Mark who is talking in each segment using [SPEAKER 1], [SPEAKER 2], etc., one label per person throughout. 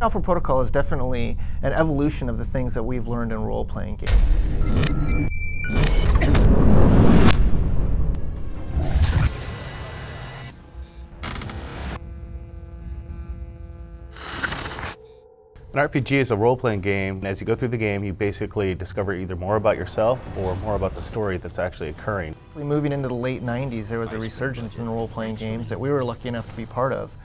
[SPEAKER 1] Alpha Protocol is definitely an evolution of the things that we've learned in role-playing games.
[SPEAKER 2] An RPG is a role-playing game, and as you go through the game, you basically discover either more about yourself or more about the story that's actually occurring.
[SPEAKER 1] Moving into the late 90s, there was a resurgence in role-playing games that we were lucky enough to be part of,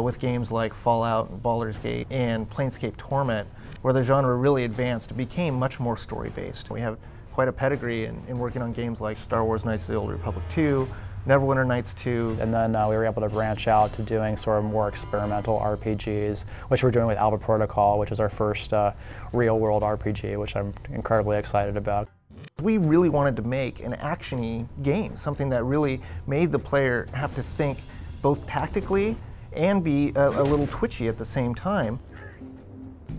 [SPEAKER 1] with games like Fallout and Baldur's Gate and Planescape Torment, where the genre really advanced. It became much more story-based. We have quite a pedigree in working on games like Star Wars Knights of the Old Republic 2, Neverwinter Nights 2.
[SPEAKER 3] And then we were able to branch out to doing sort of more experimental RPGs, which we're doing with Alpha Protocol, which is our first real-world RPG, which I'm incredibly excited about.
[SPEAKER 1] We really wanted to make an action-y game, something that really made the player have to think both tactically and be a little twitchy at the same time.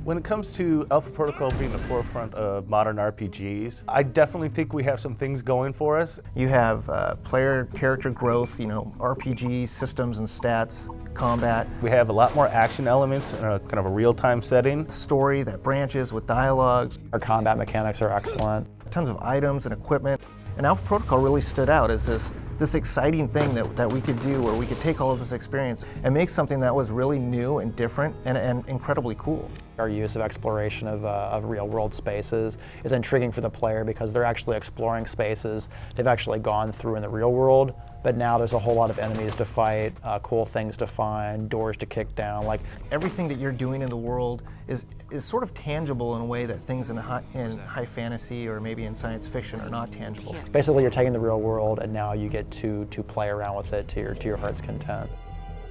[SPEAKER 2] When it comes to Alpha Protocol being the forefront of modern RPGs, I definitely think we have some things going for us.
[SPEAKER 1] You have player character growth, RPG systems and stats, combat.
[SPEAKER 2] We have a lot more action elements in a kind of a real-time setting.
[SPEAKER 1] Story that branches with dialogues.
[SPEAKER 3] Our combat mechanics are excellent.
[SPEAKER 1] Tons of items and equipment. And Alpha Protocol really stood out as this exciting thing that we could do, where we could take all of this experience and make something that was really new and different and incredibly cool.
[SPEAKER 3] Our use of exploration of real-world spaces is intriguing for the player because they're actually exploring spaces they've actually gone through in the real world, but now there's a whole lot of enemies to fight, cool things to find, doors to kick down. Like
[SPEAKER 1] everything that you're doing in the world is sort of tangible in a way that things in high fantasy or maybe in science fiction are not tangible.
[SPEAKER 3] Basically, you're taking the real world and now you get to play around with it to your heart's content.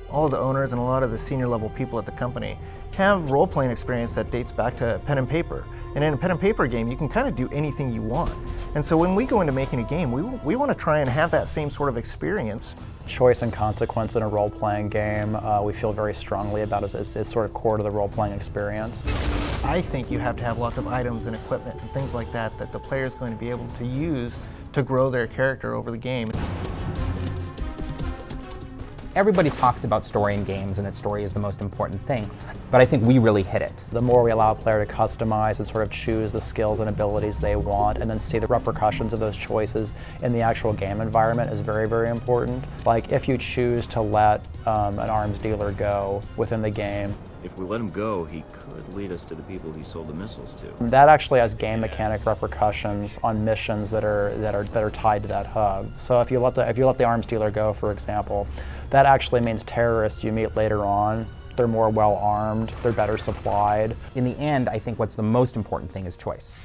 [SPEAKER 1] All of the owners and a lot of the senior level people at the company have role-playing experience that dates back to pen and paper. And in a pen and paper game, you can kind of do anything you want. And so when we go into making a game, we want to try and have that same sort of experience.
[SPEAKER 3] Choice and consequence in a role-playing game, we feel very strongly about as sort of core to the role-playing experience.
[SPEAKER 1] I think you have to have lots of items and equipment and things like that the player is going to be able to use to grow their character over the game.
[SPEAKER 4] Everybody talks about story in games and that story is the most important thing, but I think we really hit it.
[SPEAKER 3] The more we allow a player to customize and sort of choose the skills and abilities they want and then see the repercussions of those choices in the actual game environment is very, very important. Like if you choose to let an arms dealer go within the game,
[SPEAKER 5] if we let him go, he could lead us to the people he sold the missiles to.
[SPEAKER 3] That actually has game mechanic repercussions on missions that are tied to that hub. So if you let the arms dealer go, for example, that actually means terrorists you meet later on, they're more well armed, they're better supplied.
[SPEAKER 4] In the end, I think what's the most important thing is choice.